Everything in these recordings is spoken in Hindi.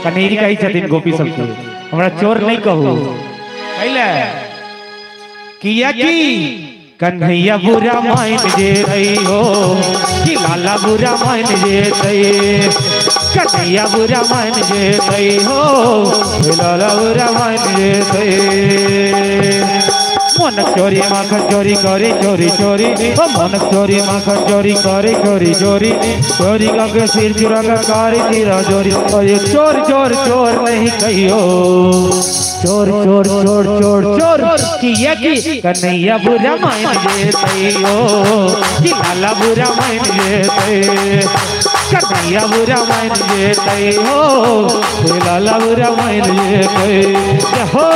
कनेरी कही छथिन गोपी सबके हमरा चोर नहीं कहू कैले किया की कन्हैया बुरा मान जे रही हो कि लाला बुरा मान जे रही कन्हैया बुरा मान जे रही हो लाला बुरा मान जे रही मन चोरी माखन चोरी करे चोरी चोरी ओ मन चोरी माखन चोरी करे चोरी चोरी चोरी का सिर चुरा कर कारी तीरा चोरी और ये चोर चोर चोर नहीं कहियो चोर चोर चोर चोर चोर किया की कन्हैया बुरा मान जे तैयो कि लाला बुरा मान जे तै कन्हैया बुरा मान जे तैयो लाला बुरा मान जे तै हो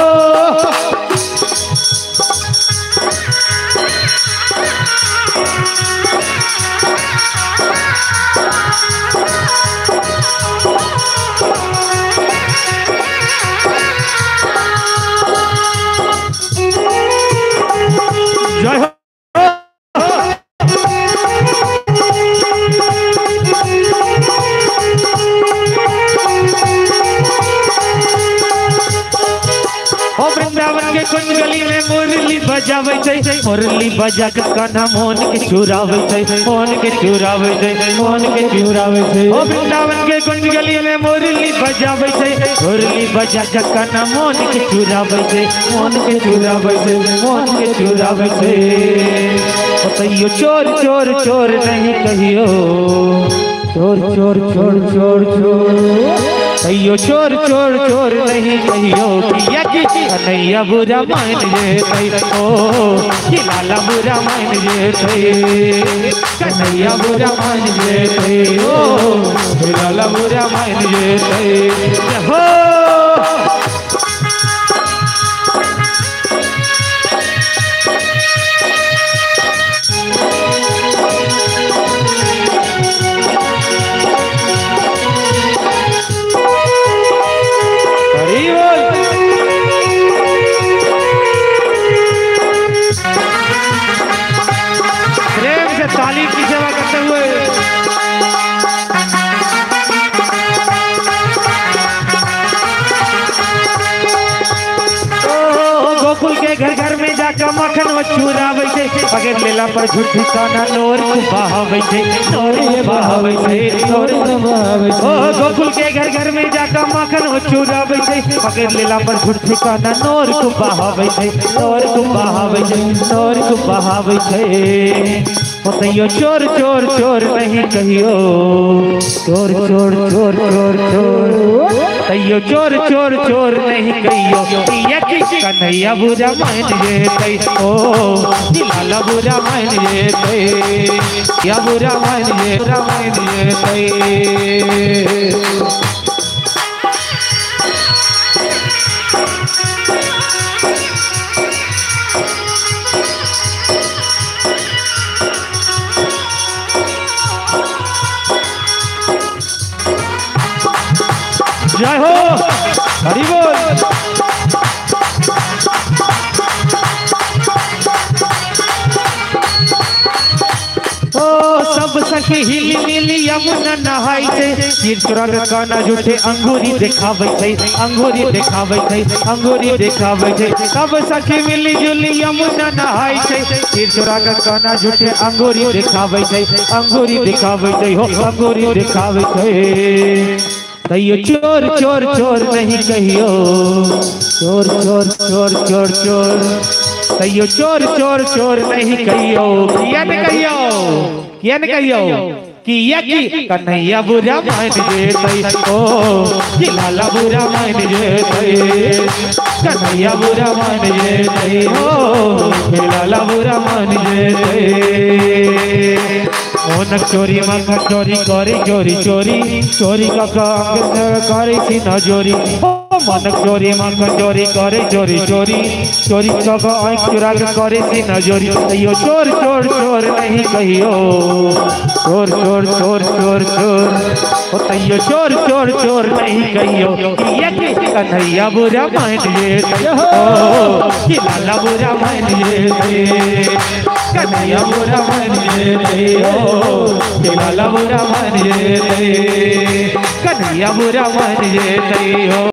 कुछ गली में मुरली बजावे छै मुरली बजा के कान्हा मोन के चुरावे छै मोन के चुरावे छै मोन के चुरावे छै ओ वृंदावन के कुछ गली में मुरली बजावे छै मुरली बजा के कान्हा मोन के चुरावे छै मोन के चुरावे छै मोन के चुरावे छै बताइयो चोर चोर चोर नहीं कहियो चोर चोर चोर चोर चोर कहियो चोर चोर चोर नहीं कहियो किया कि कन्हैया बुरा मान जे तैयो कि लाला बुरा मान जे तै कन्हैया बुरा मान जे तैयो लाला बुरा मान जे तै हो ताली की सेवा करते हुए गोकुल के घर घर में जाकर मक्खन वो चुरावे छै पकड़ लेला पर झूठी काना नोर बहावे छै नोर बहावे छै नोर बहावे छै ओ गोकुल के घर घर में जाकर मक्खन वो चुरावे छै पकड़ लेला पर झूठी काना नोर बहावे छै नोर बहावे छै नोर बहावे छै बताइयो चोर चोर चोर नहीं कहियो चोर चोर चोर चोर चोर कहियो चोर चोर चोर नहीं कहियो किया कि कन्हैया बुरा मान जे तैयो कि लाला बुरा मान जे तै या बुरा मान जे तै जय हो हरि बोल सब सखी हिली मिली यमुना नहाई छै सिर चुरा के काना झूठे अंगूरी देखावे छै अंगूरी देखावे छै अंगूरी देखावे छै सब सखी मिली जुली यमुना नहाई छै सिर चुरा के काना झूठे अंगूरी देखावे छै अंगूरी देखावे छै हो अंगूरी देखावे छै तैयो चोर चोर चोर नहीं कहियो चोर चोर चोर चोर चोर तैयो चोर चोर चोर नहीं कहियो किया न कहियो किया न कहियो किया कि कन्हैया बुरा मान जे तैयो कि लाला बुरा मान जे तै कन्हैया बुरा मान जे तैयो लाला बुरा मान जे तै मोनक चोरी माखन चोरी करे चोरी चोरी चोरी का करे सी न चोरी मन चोरी मन चोरी करे चोरी चोरी चोरी कग आँख चुरा के करे सीना चोरी कहियो चोर चोर चोर नहीं कहियो चोर चोर चोर चोर चोर तैयो चोर चोर चोर नहीं कहियो कन्हैया बुरा मान ये कि लाला बुरा मान ये कन्हैया बुरा मान ये कि लाला बुरा मान ये कन्हैया बुरा मान ये